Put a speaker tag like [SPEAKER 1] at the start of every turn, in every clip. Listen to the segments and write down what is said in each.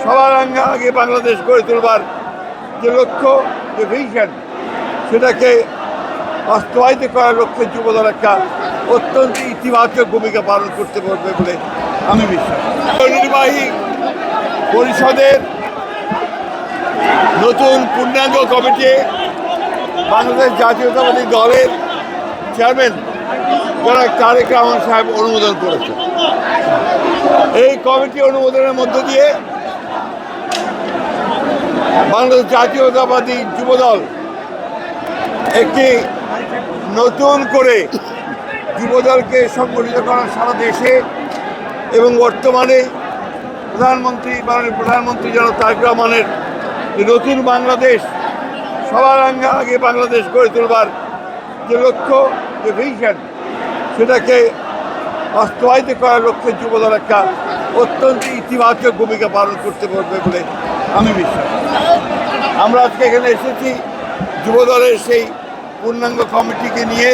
[SPEAKER 1] সবার আগে বাংলাদেশ গড়ে তোলবার যে লক্ষ্য, যে ভিশন, সেটাকে বাস্তবায়িত করার লক্ষ্যে যুবদল একটা অত্যন্ত ইতিবাচক ভূমিকা পালন করতে পারবে বলে আমি বিশ্বাস। নির্বাহী পরিষদের নতুন পূর্ণাঙ্গ কমিটি বাংলাদেশ জাতীয়তাবাদী দলের চেয়ারম্যান জনাব তারেক রহমান সাহেব অনুমোদন করেছেন। এই কমিটি অনুমোদনের মধ্য দিয়ে বাংলাদেশ জাতীয়তাবাদী যুবদল একটি নতুন করে যুবদলকে সংগঠিত করার সারা দেশে এবং বর্তমানে প্রধানমন্ত্রী জনাব তারেক রহমানের নতুন বাংলাদেশ, সবার আগে বাংলাদেশ গড়ে তোলবার যে লক্ষ্য, যে ভিশন, সেটাকে বাস্তবায়িত করার লক্ষ্যে যুবদল একটা অত্যন্ত ইতিবাচক ভূমিকা পালন করতে পারবে বলে আমি বিশ্বাস। আমরা আজকে এখানে এসেছি যুবদলের সেই পূর্ণাঙ্গ কমিটিকে নিয়ে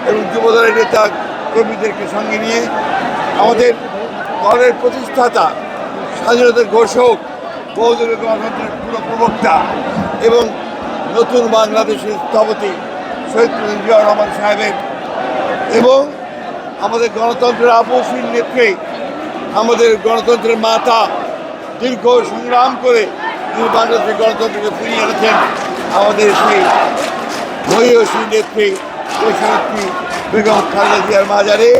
[SPEAKER 1] এবং যুবদলের নেতা কর্মীদেরকে সঙ্গে নিয়ে আমাদের দলের প্রতিষ্ঠাতা, স্বাধীনতার ঘোষক, বহুদলীয় গণতন্ত্রের পুরো প্রবক্তা এবং নতুন বাংলাদেশের স্থপতি শহীদ প্রেসিডেন্ট জিয়াউর রহমান সাহেবের এবং আমাদের গণতন্ত্রের আপসীন নেত্রী, আমাদের গণতন্ত্রের মাতা, দীর্ঘ সংগ্রাম করে যিনি বাংলাদেশের গণতন্ত্রকে ফিরিয়ে এনেছেন, আমাদের সেই মহিষী নেত্রী দেশনেত্রী বেগম খালেদা জিয়ার মাজারে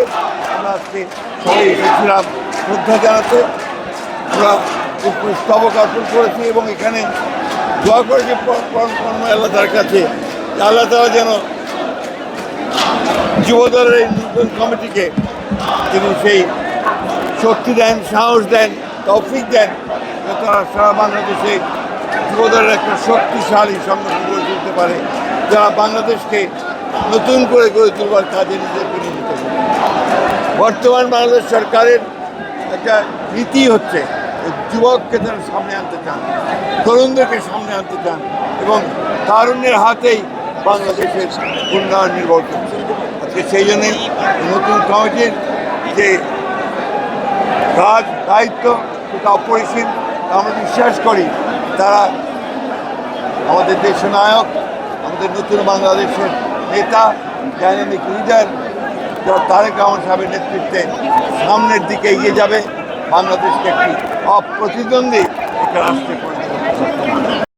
[SPEAKER 1] আমরা আজকে সবাই এসেছিলাম শ্রদ্ধা জানাতে। আমরা স্তবক অর্পণ করেছি এবং এখানে দোয়া করেছি আল্লাহ তার কাছে, আল্লাহ তারা যেন যুবদলের এই নতুন কমিটিকে তিনি সেই শক্তি দেন, সাহস দেন, তৌফিক দেন, তারা সারা বাংলাদেশে যুবদলের একটা শক্তিশালী সংগঠন গড়ে তুলতে পারে, যারা বাংলাদেশকে নতুন করে গড়ে তুলবার কাজে নিজেকে নিয়োজিত করে। বর্তমান বাংলাদেশ সরকারের একটা নীতি হচ্ছে যুবককে তারা সামনে আনতে চান, তরুণদেরকে সামনে আনতে চান এবং তারুণ্যের হাতেই বাংলাদেশের উন্নয়ন নির্ভর করছে। আজকে সেই জন্যই নতুন কমিটির যে কাজ, দায়িত্ব, সেটা অপরিসীম। আমরা বিশ্বাস করি তারা আমাদের দেশনায়ক, আমাদের নতুন বাংলাদেশের নেতা, ডাইনামিক লিডার তারেক রহমান সাহেবের নেতৃত্বে সামনের দিকে এগিয়ে যাবে, বাংলাদেশকে একটি অপ্রতিদ্বন্দ্বী একটা রাষ্ট্রে পরিণত করবে।